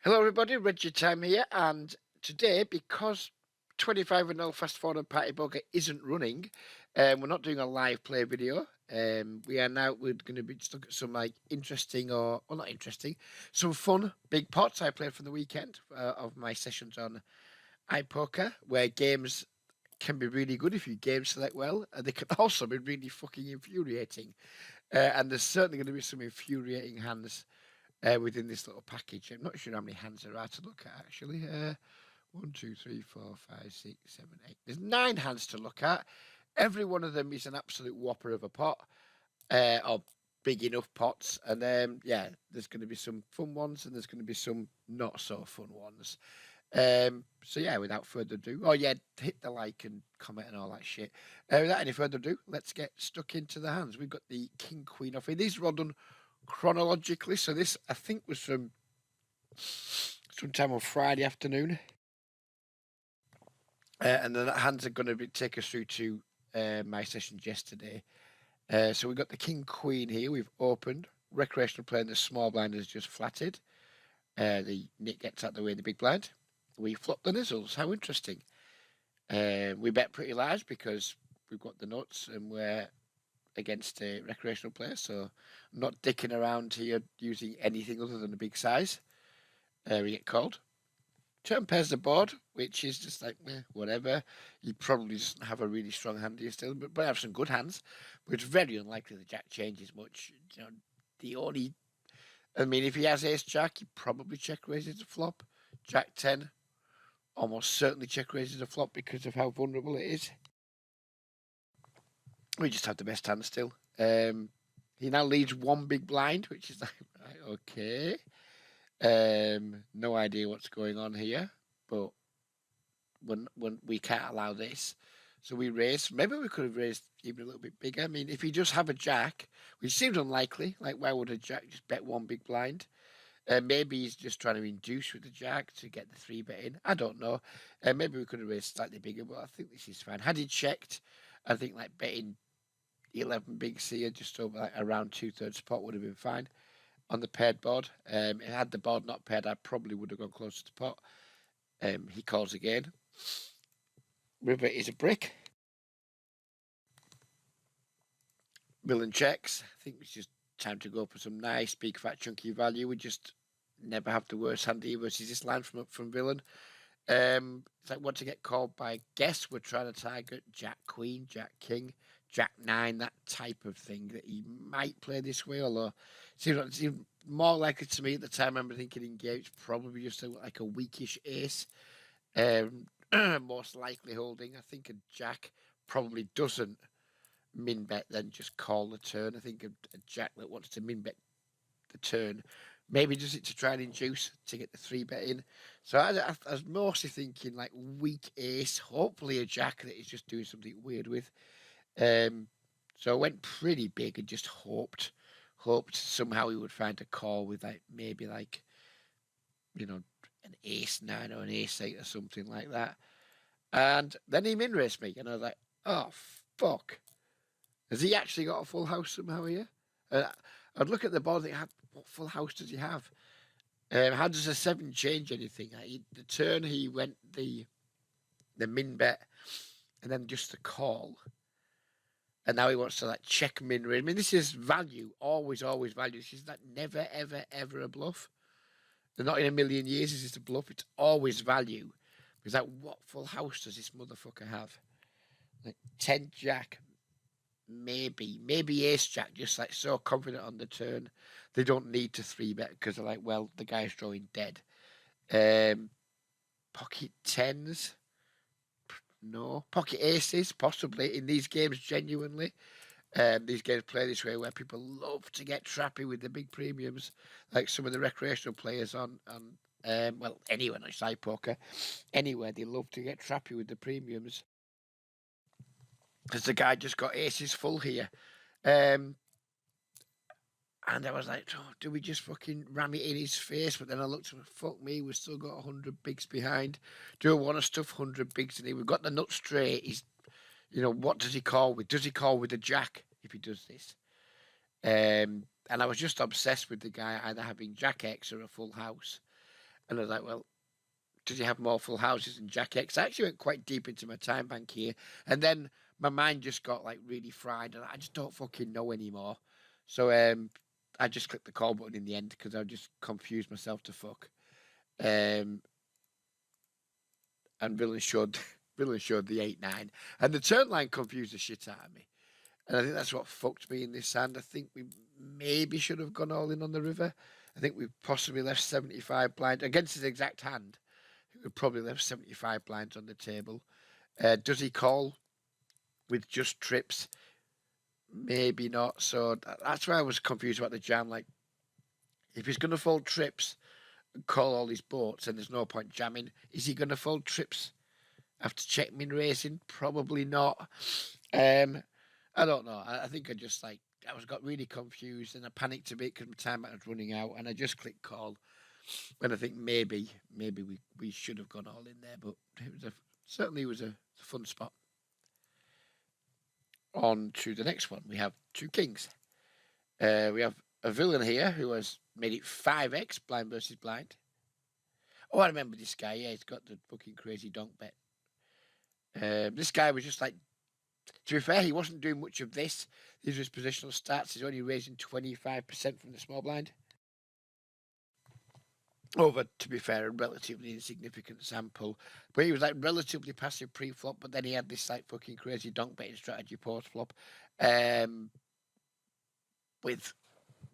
Hello, everybody. Reggie Time here, and today, because 25 and 0 Fast Forward Party Poker isn't running, we're not doing a live play video. We're going to be just look at some interesting or well, not interesting, some fun big pots I played from the weekend of my sessions on iPoker, where games can be really good if you game select well, and they can also be really fucking infuriating. And there's certainly going to be some infuriating hands within this little package. I'm not sure how many hands there are to look at, actually. 1, 2, 3, 4, 5, 6, 7, 8. There's 9 hands to look at. Every one of them is an absolute whopper of a pot, or big enough pots. And there's going to be some fun ones, and there's going to be some not so fun ones. Without further ado, hit the like and comment and all that shit. Without any further ado, let's get stuck into the hands. We've got the King Queen off here. These are all done chronologically, so this I think was from sometime on Friday afternoon, and then that hands are going to take us through to my sessions yesterday. So we've got the King Queen here. We've opened recreational play, and the small blind is just flatted. The Nick gets out the way in the big blind. We flop the nizzles. How interesting. We bet pretty large because we've got the nuts and we're against a recreational player, so I'm not dicking around here using anything other than a big size. We get called. Turn pairs the board, which is just like whatever. He probably doesn't have a really strong hand here still, but have some good hands. But it's very unlikely the jack changes much. If he has ace jack, he probably check raises a flop. Jack 10, almost certainly check raises a flop because of how vulnerable it is. We just have the best hand still. He now leads one big blind, which is like, right, okay. No idea what's going on here, but when we can't allow this, so we raise. Maybe we could have raised even a little bit bigger. I mean, if he does have a jack, which seems unlikely, like why would a jack just bet one big blind? Maybe he's just trying to induce with the jack to get the 3-bet in. I don't know. Maybe we could have raised slightly bigger, but I think this is fine. Had he checked, I think like betting 11 bigs here, just over like around 2/3 pot would have been fine on the paired board. Had the board not paired, I probably would have gone closer to pot. He calls again. River is a brick. Villain checks. I think it's just time to go for some nice, big, fat, chunky value. We just never have the worst hand here versus this line from Villain. It's like want to get called by guess we're trying to target Jack Queen, Jack King, Jack 9, that type of thing that he might play this way, although it seemed more likely to me at the time. I remember thinking in game it's probably just like a weakish ace. Most likely holding. I think a Jack probably doesn't min bet, then just call the turn. I think a Jack that wants to min bet the turn maybe does it to try and induce to get the 3-bet in. So I was mostly thinking like weak ace, hopefully a Jack that he's just doing something weird with. So I went pretty big and just hoped somehow he would find a call with maybe an ace 9 or an ace 8 or something like that. And then he min raced me, and I was like, oh fuck. Has he actually got a full house somehow here? I'd look at the board and think, what full house does he have? How does a 7 change anything? The turn he went the min bet and then just the call. And now he wants to check min raise. I mean, this is value, always value. This is never, ever, ever a bluff. They're not in a million years is this a bluff. It's always value. Because what full house does this motherfucker have? 10 jack, maybe ace jack, just so confident on the turn. They don't need to 3-bet because they're like, well, the guy's drawing dead. Pocket 10s. No. Pocket aces, possibly, in these games, genuinely. These games play this way where people love to get trappy with the big premiums, like some of the recreational players on anyone on side poker. Anywhere, they love to get trappy with the premiums. Because the guy just got aces full here. And I was like, oh, do we just fucking ram it in his face? But then I looked at him, fuck me, we've still got 100 bigs behind. Do I want to stuff 100 bigs in here? We've got the nut straight. He's, what does he call with? Does he call with a jack if he does this? And I was just obsessed with the guy either having Jack X or a full house. And I was like, well, does he have more full houses than Jack X? I actually went quite deep into my time bank here. And then my mind just got like really fried and I just don't fucking know anymore. So I just clicked the call button in the end because I just confused myself to fuck. Um, and Villain showed Villain showed the 8-9. And the turn line confused the shit out of me. And I think that's what fucked me in this hand. I think we maybe should have gone all in on the river. I think we possibly left 75 blind against his exact hand. We probably left 75 blinds on the table. Does he call with just trips? Maybe not. So that's why I was confused about the jam. Like, if he's going to fold trips and call all his boats, and there's no point jamming, is he going to fold trips after checkmin raising? Probably not. I don't know. I think I just like got really confused and I panicked a bit because my time was running out, and I just clicked call. And I think maybe we should have gone all in there, but certainly was a fun spot. On to the next one. We have two kings. We have a villain here who has made it 5x blind versus blind. Oh, I remember this guy. Yeah, he's got the fucking crazy donk bet. This guy was just like, to be fair, he wasn't doing much of this. These were his positional stats. He's only raising 25% from the small blind. Over, to be fair, a relatively insignificant sample. But he was like relatively passive pre-flop, but then he had this like fucking crazy donk betting strategy post-flop. Well,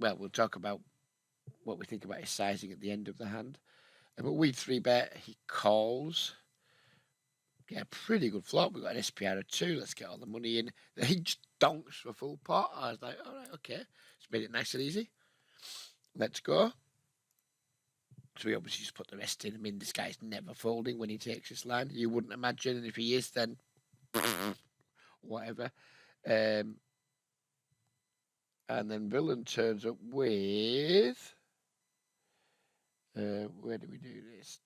we'll talk about what we think about his sizing at the end of the hand. But we 3-bet, he calls. Yeah, pretty good flop. We've got an SPR of 2. Let's get all the money in. Then he just donks for full pot. I was like, all right, okay. It's made it nice and easy. Let's go. So we obviously just put the rest in. I mean, this guy's never folding when he takes this line. You wouldn't imagine. And if he is, then whatever. And then Villain turns up with... where do we do this?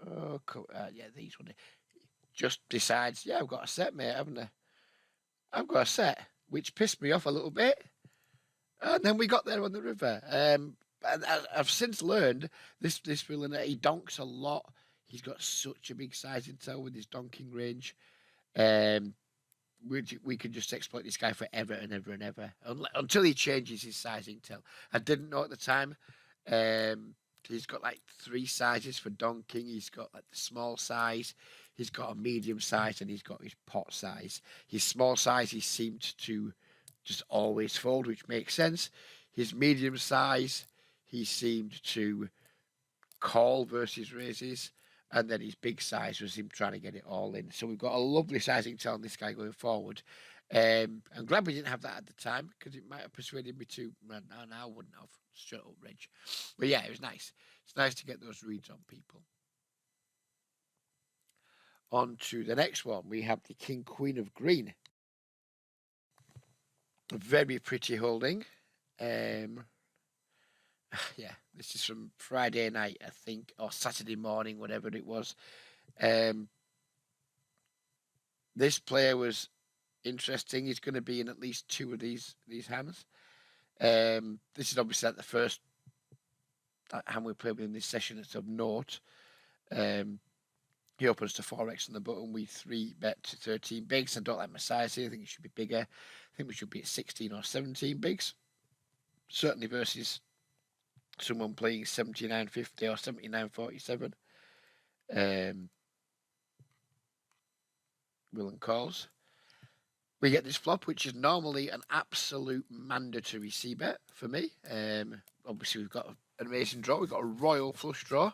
Oh, cool. Yeah, these ones. Just decides, yeah, I've got a set, mate, haven't I? I've got a set, which pissed me off a little bit. And then we got there on the river. And I've since learned this villain, he donks a lot. He's got such a big sizing tail with his donking range. We can just exploit this guy forever and ever and ever until he changes his sizing tail. I didn't know at the time. He's got like 3 sizes for donking. He's got like the small size, he's got a medium size, and he's got his pot size. His small size, he seemed to just always fold, which makes sense. His medium size, he seemed to call versus raises. And then his big size was him trying to get it all in. So we've got a lovely sizing tail on this guy going forward. I'm glad we didn't have that at the time because it might have persuaded me to. No, I wouldn't have. Shut up, Reg. But yeah, it was nice. It's nice to get those reads on people. On to the next one. We have the King Queen of Green. A very pretty holding. Yeah, this is from Friday night, I think, or Saturday morning, whatever it was. This player was interesting. He's going to be in at least 2 of these hands. This is obviously like the first hand we played with in this session that's of note. He opens to 4x on the button. We 3-bet to 13 bigs. I don't like my size here. I think it should be bigger. I think we should be at 16 or 17 bigs. Certainly versus someone playing 79.50 or 79.47. Villain calls. We get this flop, which is normally an absolute mandatory c-bet for me. Obviously, we've got an amazing draw. We've got a royal flush draw.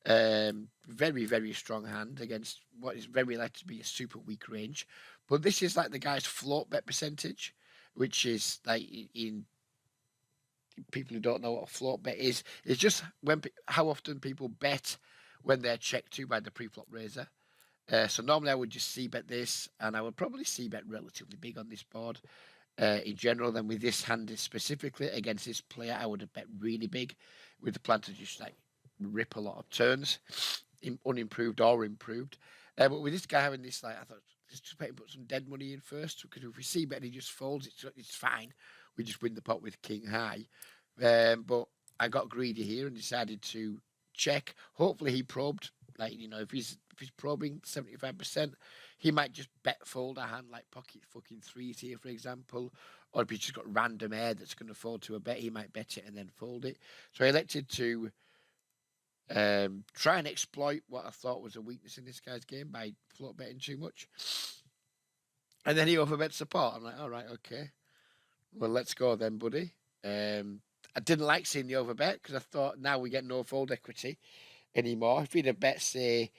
Very, very strong hand against what is very likely to be a super weak range. But this is like the guy's float bet percentage, which is like in people who don't know what a float bet is. It's just how often people bet when they're checked to by the pre-flop raiser. So normally I would just c-bet this, and I would probably c-bet relatively big on this board in general. Then with this hand specifically against this player, I would have bet really big with the plan to just like rip a lot of turns, unimproved or improved. But with this guy having this, like, I thought just put some dead money in first, because if we c-bet and he just folds, it's fine. We just win the pot with king high. But I got greedy here and decided to check. Hopefully he probed. Like, you know, if he's probing 75%, he might just bet fold a hand like pocket fucking threes here, for example. Or if he's just got random air that's going to fold to a bet, he might bet it and then fold it. So I elected to try and exploit what I thought was a weakness in this guy's game by float betting too much. And then he overbet support. I'm like, all right, okay. Well, let's go then, buddy. I didn't like seeing the overbet because I thought now we get no fold equity anymore. If we'd have bet, say,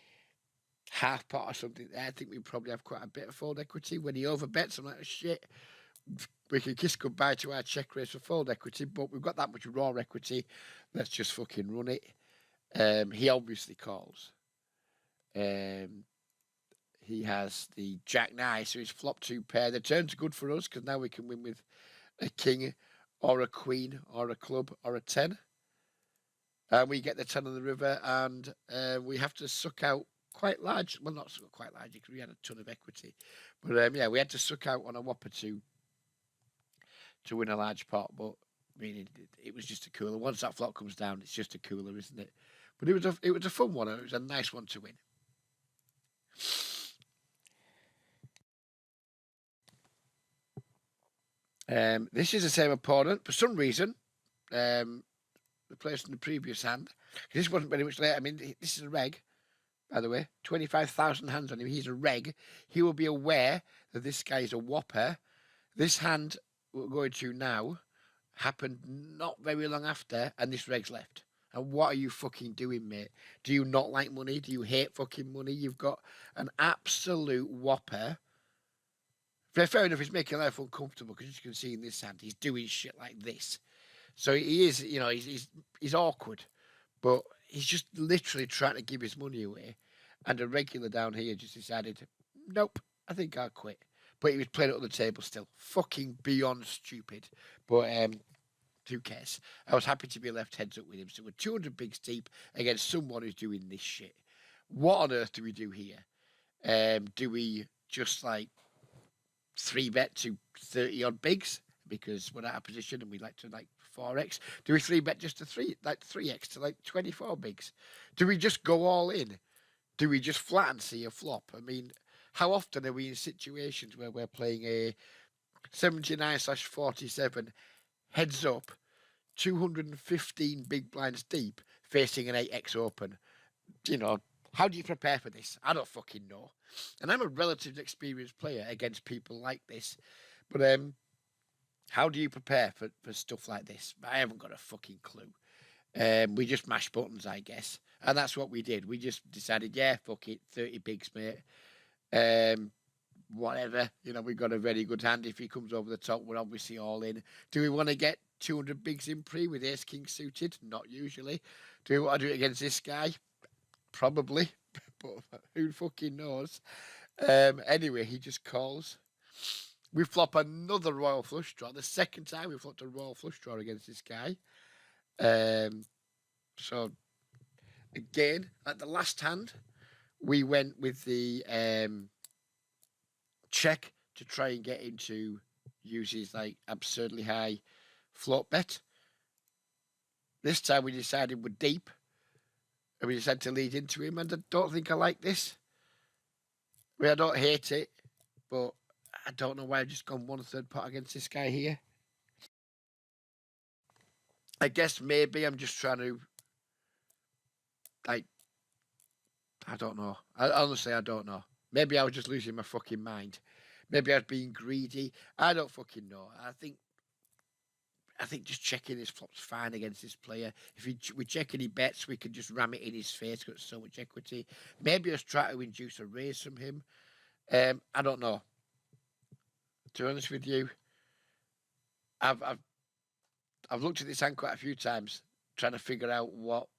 half pot or something there, I think we'd probably have quite a bit of fold equity. When he overbets, I'm like, oh, shit, we can kiss goodbye to our check raise for fold equity, but we've got that much raw equity. Let's just fucking run it. He obviously calls. He has the Jack 9, so he's flop 2 pair. The turns are good for us because now we can win with a king or a queen or a club or a 10. We get the 10 on the river and we have to suck out quite large. Well, not quite large because we had a ton of equity. But yeah, we had to suck out on a whopper to win a large pot. But I mean, it was just a cooler. Once that flop comes down, it's just a cooler, isn't it? But it was a fun one. It was a nice one to win. This is the same opponent. For some reason, the players in the previous hand, this wasn't very much later. I mean, this is a reg, by the way. 25,000 hands on him. He's a reg. He will be aware that this guy is a whopper. This hand we're going to now happened not very long after, and this reg's left. And what are you fucking doing, mate? Do you not like money? Do you hate fucking money? You've got an absolute whopper. Fair enough, he's making life uncomfortable because as you can see in this hand, he's doing shit like this. So he is, you know, he's awkward, but he's just literally trying to give his money away. And a regular down here just decided, nope, I think I'll quit. But he was playing it on the table still. Fucking beyond stupid. But who cares? I was happy to be left heads up with him. So we're 200 bigs deep against someone who's doing this shit. What on earth do we do here? Do we just like 3-bet to 30 odd bigs because we're out of position and we like to like 4x? Do we 3-bet just to 3x to like 24 bigs? Do we just go all in? Do we just flat and see a flop? I mean, how often are we in situations where we're playing a 79/47 heads up, 215 big blinds deep, facing an 8x open? You know, how do you prepare for this? I don't fucking know. And I'm a relatively experienced player against people like this. But how do you prepare for stuff like this? I haven't got a fucking clue. We just mashed buttons, I guess. And that's what we did. We just decided, yeah, fuck it, 30 bigs, mate. Whatever. You know, we've got a very good hand. If he comes over the top, we're obviously all in. Do we want to get 200 bigs in pre with ace king suited? Not usually. Do we want to do it against this guy? Probably. But who fucking knows? Anyway, he just calls. We flop another royal flush draw. The second time we flopped a royal flush draw against this guy. So again, at the last hand, we went with the check to try and get him to use his like absurdly high float bet. This time we decided we're deep. And we decided to lead into him, and I don't think I like this. I mean, I don't hate it, but I don't know why I've just gone 1/3 pot against this guy here. I guess maybe I'm just trying to, like, I don't know. Honestly, I don't know. Maybe I was just losing my fucking mind. Maybe I was being greedy. I don't fucking know. I think just checking his flop's fine against this player. If we check any bets, we can just ram it in his face. Got so much equity. Maybe I was trying to induce a raise from him. I don't know. To be honest with you, I've looked at this hand quite a few times, trying to figure out what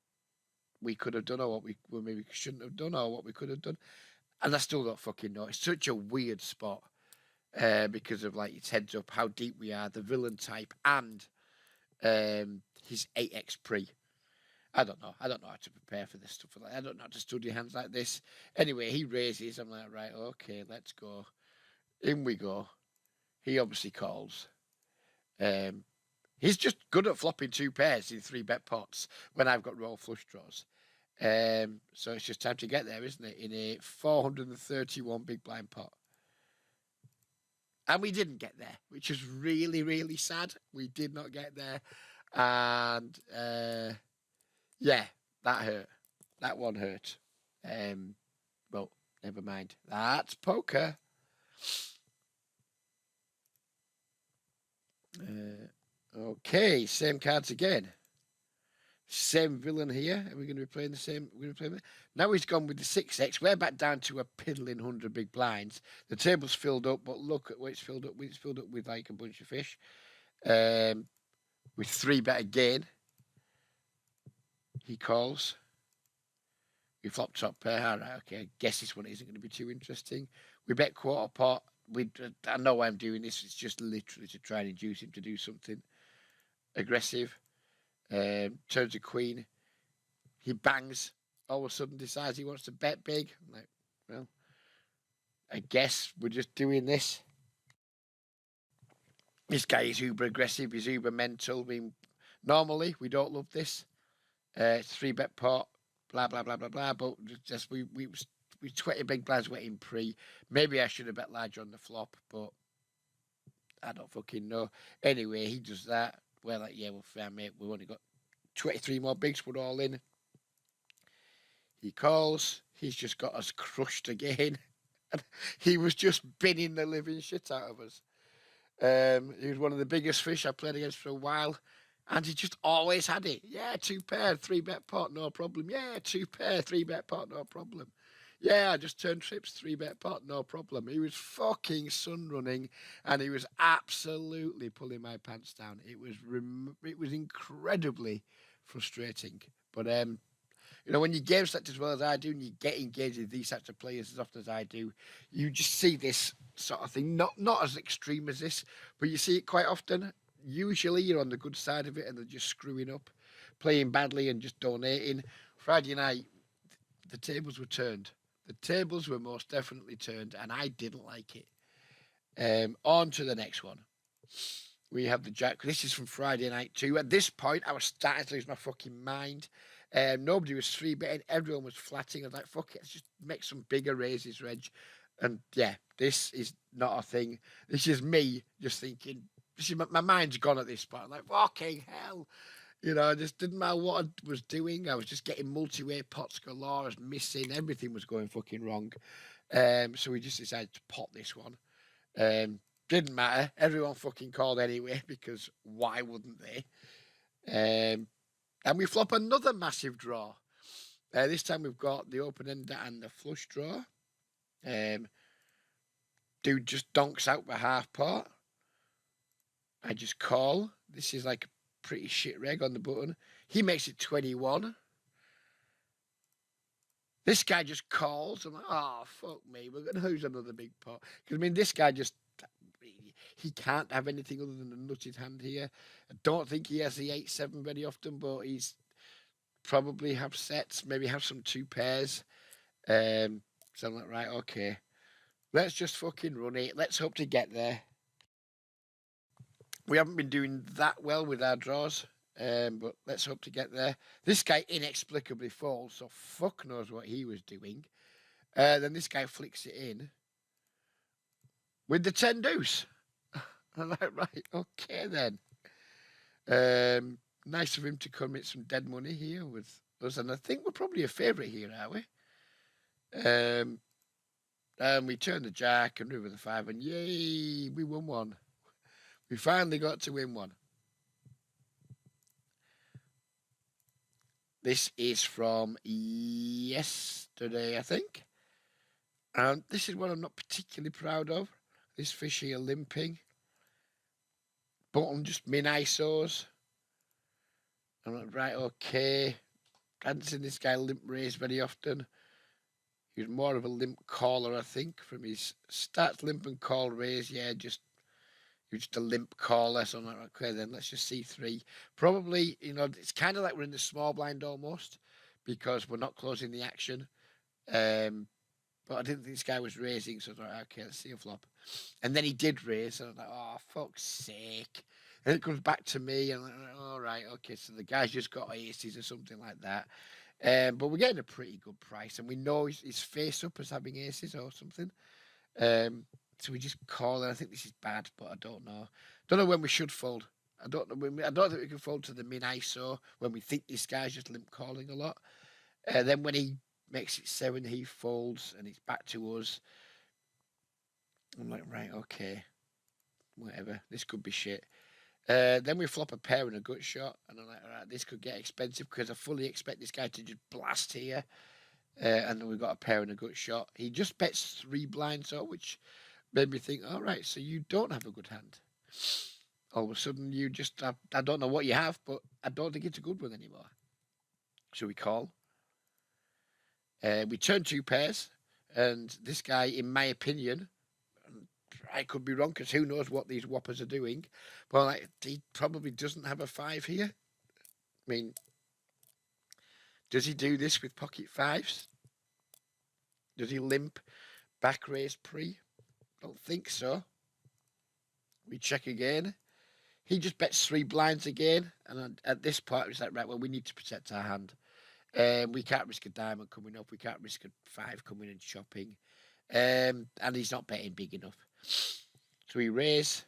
we could have done or what we maybe shouldn't have done or what we could have done, and I still don't fucking know. It's such a weird spot. Because of like its heads up, how deep we are, the villain type, and his 8x pre. I don't know. I don't know how to prepare for this stuff. I don't know how to study hands like this. Anyway, he raises. I'm like, right, okay, let's go. In we go. He obviously calls. He's just good at flopping 2 pairs in 3-bet pots when I've got royal flush draws. So it's just time to get there, isn't it? In a 431 big blind pot. And we didn't get there, which is really, really sad. We did not get there. And yeah, that hurt. That one hurt. Well, never mind. That's poker. Okay, same cards again. Same villain here. Are we going to be playing the same? We're going to be playing. Now he's gone with the 6x. We're back down to a piddling 100 big blinds. The table's filled up, but look at what it's filled up with. It's filled up with like a bunch of fish. With 3-bet again. He calls. We flop top pair. All right, okay. I guess this one isn't going to be too interesting. We bet quarter pot. I know why I'm doing this. It's just literally to try and induce him to do something aggressive. Turns a queen. He bangs. All of a sudden decides he wants to bet big. I'm like, well, I guess we're just doing this. This guy is uber aggressive. He's uber mental. I mean, normally we don't love this. It's 3-bet pot. Blah blah blah blah blah. But just we 20 big blinds went in pre. Maybe I should have bet larger on the flop, but I don't fucking know. Anyway, he does that. We're like, yeah, well, fair, mate. We've only got 23 more bigs. We're all in. He calls. He's just got us crushed again. He was just binning the living shit out of us. He was one of the biggest fish I played against for a while. And he just always had it. Yeah, 2-pair, 3-bet pot, no problem. Yeah, 2-pair, 3-bet pot, no problem. Yeah, I just turned trips, 3-bet pot, no problem. He was fucking sun running, and he was absolutely pulling my pants down. It was incredibly frustrating. But when you game select as well as I do, and you get engaged with these types of players as often as I do, you just see this sort of thing. Not as extreme as this, but you see it quite often. Usually you're on the good side of it and they're just screwing up, playing badly and just donating. Friday night, the tables were turned. The tables were most definitely turned, and I didn't like it. On to the next one. We have the jack. This is from Friday night too. At this point, I was starting to lose my fucking mind. Nobody was 3-betting. Everyone was flatting. I was like, fuck it, let's just make some bigger raises, Reg. And yeah, this is not a thing. This is me just thinking, my mind's gone at this point. I'm like, fucking hell. I just didn't matter what I was doing. I was just getting multi-way pots galore. I was missing. Everything was going fucking wrong. So we just decided to pot this one. Didn't matter. Everyone fucking called anyway, because why wouldn't they? And we flop another massive draw. This time we've got the open ender and the flush draw. Dude just donks out by half pot. I just call. This is like a pretty shit reg on the button. He makes it 21. This guy just calls. I'm like, oh, fuck me. We're going to lose another big pot. Because, this guy just, he can't have anything other than a nutted hand here. I don't think he has the 8-7 very often, but he's probably have sets, maybe have some 2 pairs. So I'm like, right, okay. Let's just fucking run it. Let's hope to get there. We haven't been doing that well with our draws, but let's hope to get there. This guy inexplicably falls, so fuck knows what he was doing. Then this guy flicks it in with the 10 deuce. I'm like, right, okay then. Nice of him to commit some dead money here with us, and I think we're probably a favourite here, are we? And we turn the jack and river the 5, and yay, we won one. We finally got to win one. This is from yesterday, I think. And this is what I'm not particularly proud of. This fish here limping. Bottom just min ISOs. I'm like, right, okay. I hadn't seen this guy limp raise very often. He was more of a limp caller, I think, from his starts limp and call raise. Yeah, just a limp caller. So I'm like, okay, then let's just see 3. Probably, it's kind of like we're in the small blind almost, because we're not closing the action. But I didn't think this guy was raising, so I was like, okay, let's see a flop. And then he did raise, and I was like, oh, fuck's sake. And it comes back to me, and I'm like, all right, okay, so the guy's just got aces or something like that. But we're getting a pretty good price, and we know he's face up as having aces or something. So we just call, and I think this is bad, but I don't know. Don't know when we should fold. I don't know. I don't think we can fold to the min ISO when we think this guy's just limp calling a lot. Then when he makes it 7, he folds, and it's back to us. I'm like, right, okay, whatever. This could be shit. Then we flop a pair and a gut shot, and I'm like, all right, this could get expensive because I fully expect this guy to just blast here. And then we've got a pair and a gut shot. He just bets 3 blinds up, which made me think, all right, so you don't have a good hand. All of a sudden, you just have, I don't know what you have, but I don't think it's a good one anymore. So we call. We turn 2 pairs, and this guy, in my opinion, I could be wrong because who knows what these whoppers are doing, but like, he probably doesn't have a 5 here. I mean, does he do this with pocket 5s? Does he limp back raise pre? Don't think so. We check again. He just bets 3 blinds again, and at this point, it's like, right, well, we need to protect our hand. We can't risk a diamond coming up. We can't risk a 5 coming and chopping. And he's not betting big enough. So we raise.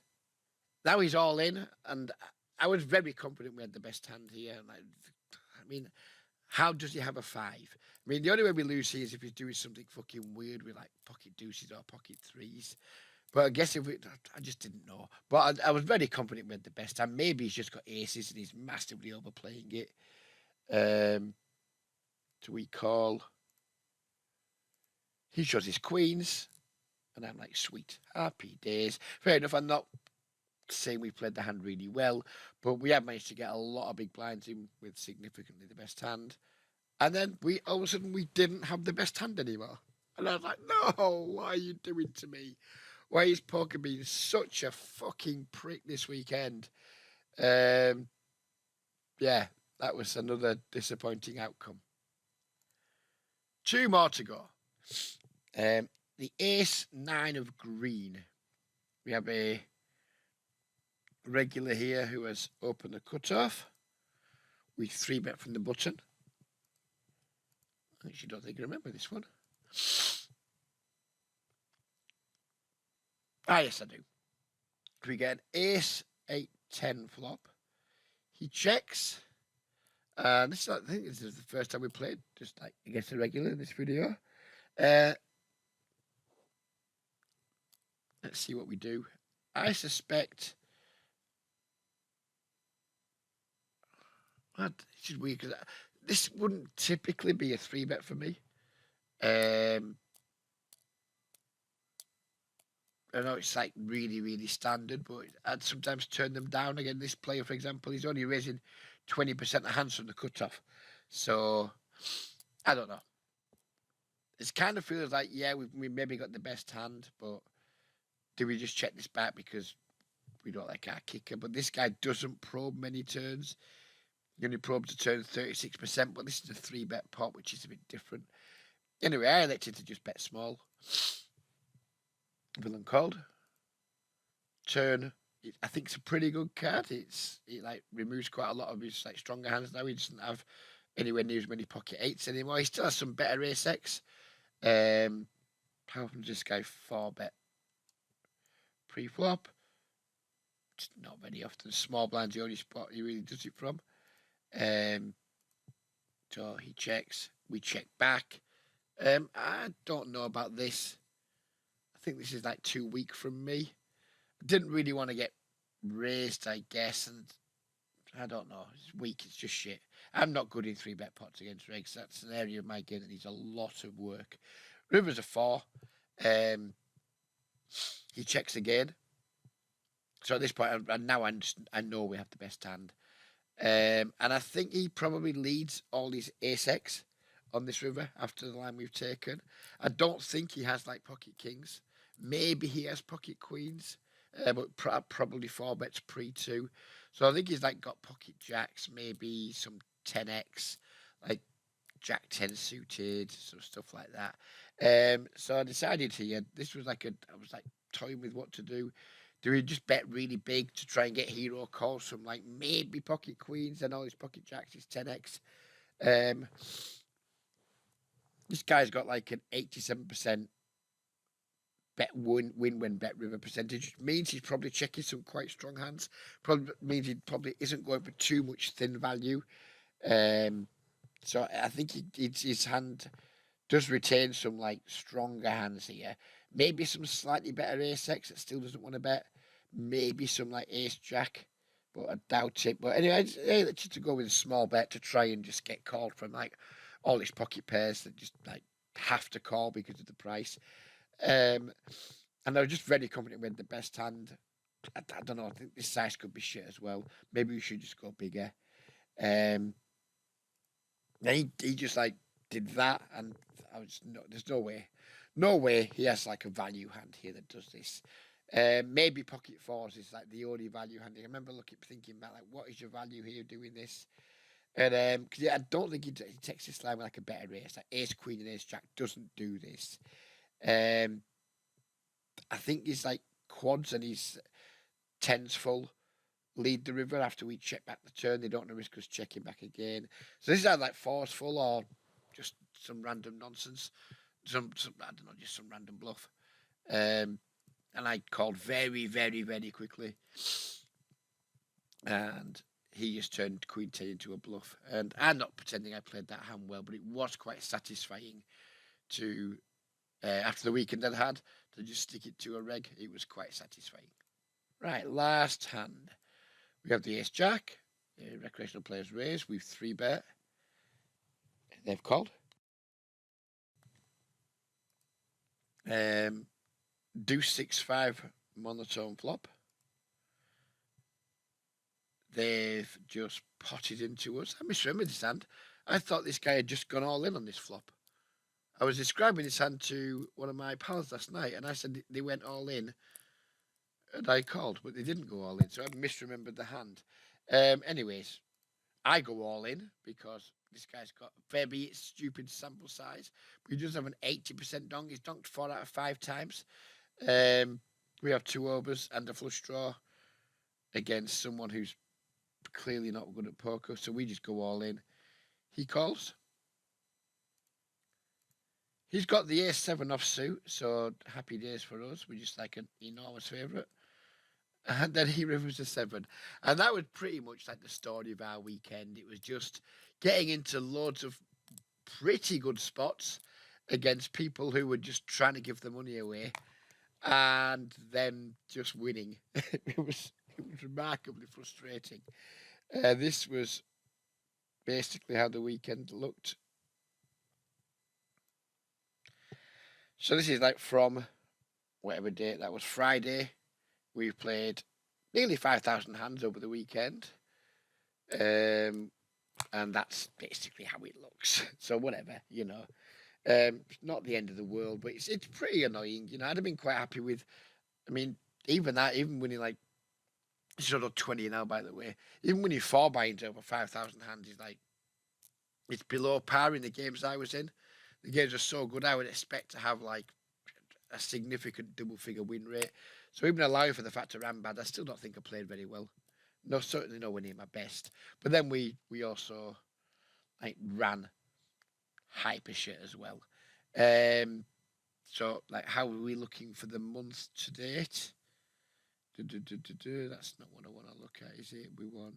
Now he's all in, and I was very confident we had the best hand here. I mean, how does he have a 5? I mean, the only way we lose here is if he's doing something fucking weird with like pocket deuces or pocket 3s. But I guess I just didn't know. But I was very confident we had the best hand. Maybe he's just got aces and he's massively overplaying it. So we call. He shows his queens, and I'm like, sweet, happy days. Fair enough, I'm not saying we played the hand really well, but we have managed to get a lot of big blinds in with significantly the best hand. And then all of a sudden we didn't have the best hand anymore. And I was like, no, what are you doing to me? Why is poker being such a fucking prick this weekend? Yeah, that was another disappointing outcome. 2 more to go. The ace 9 of green. We have a regular here who has opened the cutoff. We 3-bet from the button. I actually don't think I remember this one. Yes, I do. We get an ace 8-10 flop. He checks. I think this is the first time we played, just like against a regular in this video. Let's see what we do. I suspect. It's just weird because this wouldn't typically be a 3-bet for me. I know it's like really, really standard, but I'd sometimes turn them down. Again, this player, for example, he's only raising 20% of hands from the cutoff. So, I don't know. It kind of feels like, yeah, we maybe got the best hand, but do we just check this back because we don't like our kicker? But this guy doesn't probe many turns. He only probes a turn 36%, but this is a 3-bet pot, which is a bit different. Anyway, I elected to just bet small. Villain called. Turn. I think it's a pretty good card. It like removes quite a lot of his like stronger hands now. He doesn't have anywhere near as many pocket 8s anymore. He still has some better ace X. How often does this guy 4-bet pre-flop? Just not very often. Small blind's the only spot he really does it from. So he checks. We check back. I don't know about this. I think this is like too weak from me. I didn't really want to get raised, I guess, and I don't know. It's weak. It's just shit. I'm not good in 3-bet pots against regs. That's an area of my game that needs a lot of work. River's a 4. He checks again. So at this point, I know we have the best hand. And I think he probably leads all his ace X on this river after the line we've taken. I don't think he has like pocket kings. Maybe he has pocket queens, but probably 4-bets pre too. So I think he's like got pocket jacks, maybe some 10x, like Jack 10 suited, some stuff like that. So I decided here, this was like I was like toying with what to do. Do we just bet really big to try and get hero calls from like maybe pocket queens and all his pocket jacks is 10x? This guy's got like an 87% bet win when bet river percentage, which means he's probably checking some quite strong hands. Probably means he probably isn't going for too much thin value. Um, so I think his hand does retain some like stronger hands here. Maybe some slightly better ace X that still doesn't want to bet. Maybe some like ace jack, but I doubt it. But anyway, let's just go with a small bet to try and just get called from like all his pocket pairs that just like have to call because of the price. And I was just very confident with the best hand. I don't know. I think this size could be shit as well. Maybe we should just go bigger. Um, he just like did that, and I was no. There's no way he has like a value hand here that does this. Maybe pocket fours is like the only value hand. I remember thinking about like, what is your value here doing this? And because I don't think he takes this line with like a better ace. Like ace queen and ace jack doesn't do this. Um, I think he's like quads and he's tens full lead the river after we check back the turn. They don't want to risk us checking back again. So this is either like forceful or just some random nonsense. Some I don't know, just some random bluff. And I called very, very, very quickly. And he just turned Queen 10 into a bluff. And I'm not pretending I played that hand well, but it was quite satisfying to, after the weekend I'd had, to just stick it to a reg. It was quite satisfying. Right, last hand. We have the ace jack. The recreational players raise. We've 3-bet. They've called. Deuce 6-5 monotone flop. They've just potted into us. I misremembered this hand. I thought this guy had just gone all in on this flop. I was describing this hand to one of my pals last night, and I said they went all in, and I called, but they didn't go all in, so I misremembered the hand. Anyways, I go all in because this guy's got very stupid sample size, but he does have an 80% donk. He's donked 4 out of 5 times. We have 2 overs and a flush draw against someone who's clearly not good at poker, so we just go all in. He calls. He's got the ace-7 offsuit, so happy days for us. We're just like an enormous favourite. And then he rivers a 7. And that was pretty much like the story of our weekend. It was just getting into loads of pretty good spots against people who were just trying to give the money away and then just winning. It was remarkably frustrating. This was basically how the weekend looked. So this is like from whatever date that was, Friday. We've played nearly 5,000 hands over the weekend. And that's basically how it looks. So whatever, you know. It's not the end of the world, but it's pretty annoying. You know, I'd have been quite happy with, I mean, even winning like, sort of 20 now, by the way. Even winning 4 buy-ins over 5,000 hands is like, it's below par in the games I was in. The games are so good, I would expect to have like a significant double-figure win rate. So even allowing for the fact I ran bad, I still don't think I played very well. No, certainly nowhere near my best. But then we also like ran hyper shit as well. So like, how are we looking for the month to date? That's not what I want to look at, is it? We want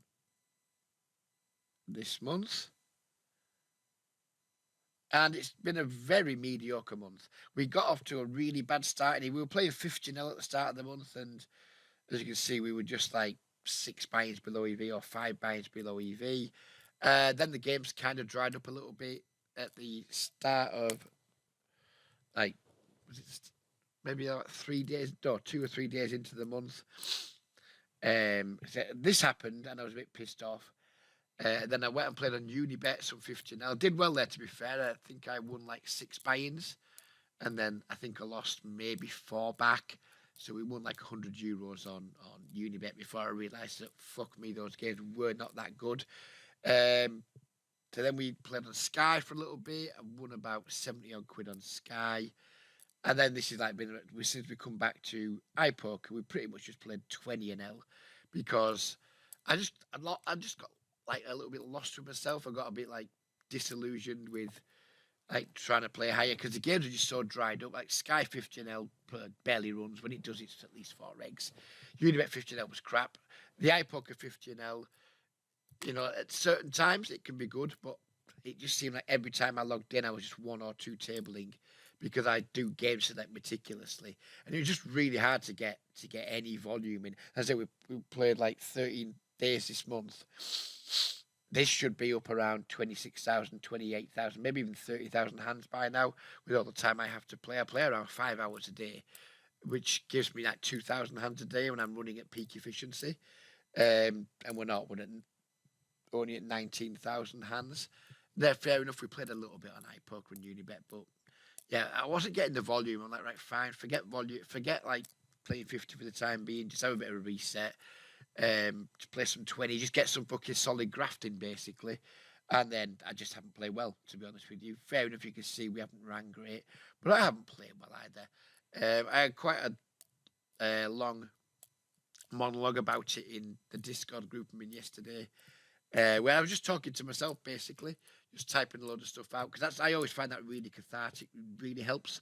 this month. And it's been a very mediocre month. We got off to a really bad start, and we were playing 50-0 at the start of the month, and as you can see, we were just like 6 buy-ins below EV or 5 buy-ins below EV. Then the games kind of dried up a little bit at the start of, like, was it maybe like 3 days, no, 2 or 3 days into the month. So this happened, and I was a bit pissed off. Then I went and played on Unibet, some 50. Now, I did well there, to be fair. I think I won like 6 buy-ins. And then I think I lost maybe 4 back. So we won like €100 on Unibet before I realised that, fuck me, those games were not that good. So then we played on Sky for a little bit. I won about 70 odd quid on Sky. And then this is like since we come back to iPoker, we pretty much just played 20 and L because I just got like a little bit lost with myself. I got a bit like disillusioned with like trying to play higher because the games are just so dried up. Like Sky 15L barely runs. When it does, it's at least 4 eggs. Unibet 15L was crap. The iPoker 15L, at certain times it can be good, but it just seemed like every time I logged in, I was just one or two tabling because I do game select meticulously, and it was just really hard to get any volume in. As I said, we played like 13 days this month. This should be up around 26,000, 28,000, maybe even 30,000 hands by now with all the time I have to play. I play around 5 hours a day, which gives me like 2,000 hands a day when I'm running at peak efficiency. And we're not. We're only at 19,000 hands. There, fair enough. We played a little bit on iPoker and Unibet, but yeah, I wasn't getting the volume. I'm like, right, fine, forget volume, forget like playing 50 for the time being. Just have a bit of a reset. To play some 20, just get some fucking solid grafting basically. And then I just haven't played well, to be honest with you. Fair enough, you can see we haven't ran great, but I haven't played well either. I had quite a long monologue about it in the Discord group I'm in yesterday, where I was just talking to myself basically, just typing a load of stuff out because I always find that really cathartic, really helps.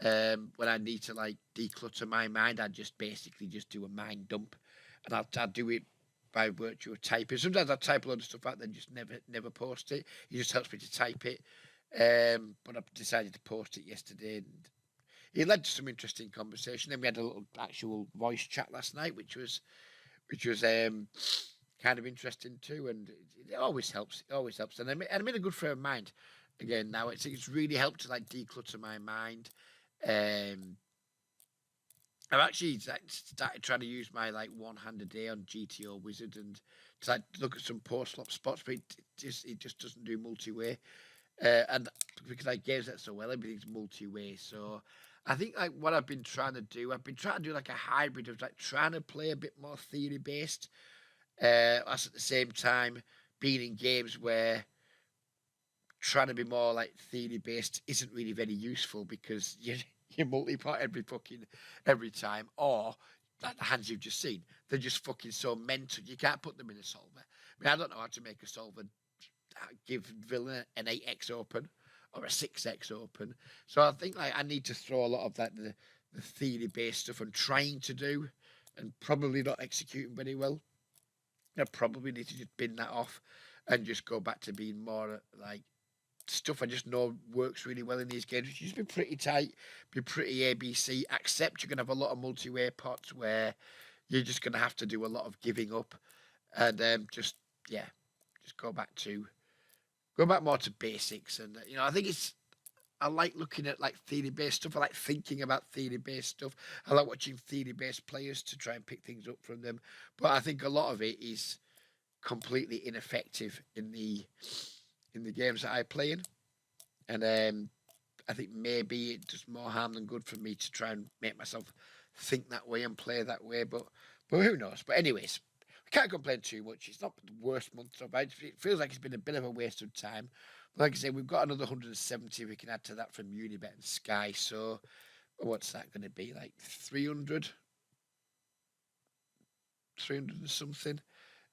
When I need to like declutter my mind, I just basically just do a mind dump, and I'll do it by virtue of typing. Sometimes I type a lot of stuff out, then just never post it. It just helps me to type it. But I decided to post it yesterday, and it led to some interesting conversation. Then we had a little actual voice chat last night, which was kind of interesting too, and it always helps. It always helps, and I'm in a good frame of mind again now. It's really helped to like declutter my mind. I've actually started trying to use my like 1 hand a day on GTO Wizard and to like look at some post flop spots, but it just doesn't do multi-way. And because I games that so well, everything's multi-way. So I think like what I've been trying to do like a hybrid of like trying to play a bit more theory based. That's at the same time being in games where trying to be more like theory based isn't really very useful because you multi-pot every time, or like the hands you've just seen, they're just fucking so mental. You can't put them in a solver. I mean, I don't know how to make a solver give Villa an 8x open or a 6x open. So I think like I need to throw a lot of that the theory based stuff I'm trying to do and probably not executing very well. I probably need to just bin that off and just go back to being more like stuff I just know works really well in these games. Just be pretty tight, be pretty ABC. Accept you're gonna have a lot of multi-way pots where you're just gonna have to do a lot of giving up, and just go back more to basics. And I think I like looking at like theory based stuff. I like thinking about theory based stuff. I like watching theory based players to try and pick things up from them. But I think a lot of it is completely ineffective in the games that I play in, and I think maybe it does more harm than good for me to try and make myself think that way and play that way. But who knows? But anyways, we can't complain too much. It's not the worst month so far. It feels like it's been a bit of a waste of time. But like I say, we've got another 170 we can add to that from Unibet and Sky. So what's that going to be? Like 300 and something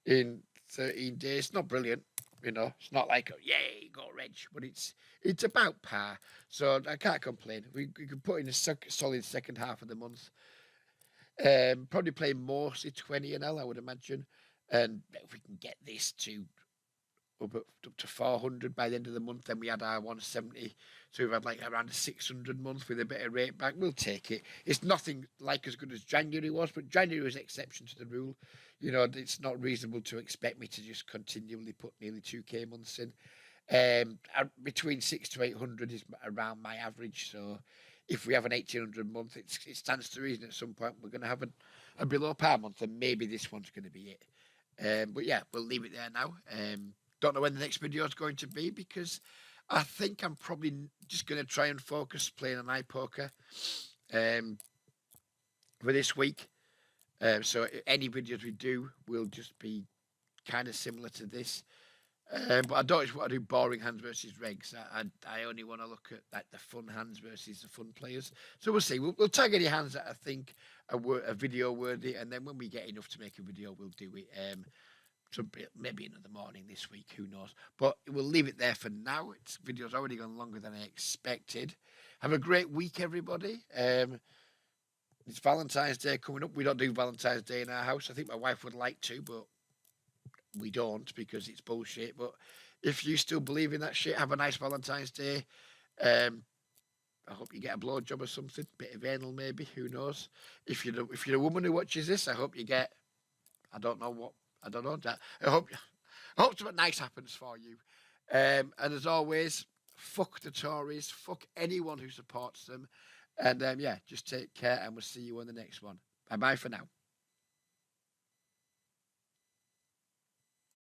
in 13 days. Not brilliant. It's not like, oh, yay, got Reg, but it's about par. So I can't complain. We can put in a solid second half of the month. Probably play mostly 20 and L, I would imagine. And if we can get this to up to 400 by the end of the month, then we had our 170. So we've had like around a 600 month with a bit of rate back. We'll take it. It's nothing like as good as January was, but January was an exception to the rule. It's not reasonable to expect me to just continually put nearly 2k months in. Between 6 to 800 is around my average. So if we have an 1800 month, it stands to reason at some point we're going to have a below par month, and maybe this one's going to be it. But yeah, we'll leave it there now. Don't know when the next video is going to be because I think I'm probably just going to try and focus playing an iPoker for this week. So any videos we do will just be kind of similar to this. But I don't just want to do boring hands versus regs. I only want to look at like the fun hands versus the fun players. So we'll see. We'll tag any hands that I think are video worthy, and then when we get enough to make a video, we'll do it. maybe another morning this week, who knows? But we'll leave it there for now. Its video's already gone longer than I expected. Have a great week, everybody. It's Valentine's Day coming up. We don't do Valentine's Day in our house. I think my wife would like to, but we don't because it's bullshit. But if you still believe in that shit, have a nice Valentine's Day. I hope you get a blowjob or something, bit of anal maybe. Who knows? If you're a woman who watches this, I hope you get. I don't know what. I don't know that. I hope something nice happens for you. And as always, fuck the Tories, fuck anyone who supports them. And yeah, just take care, and we'll see you on the next one. Bye bye for now.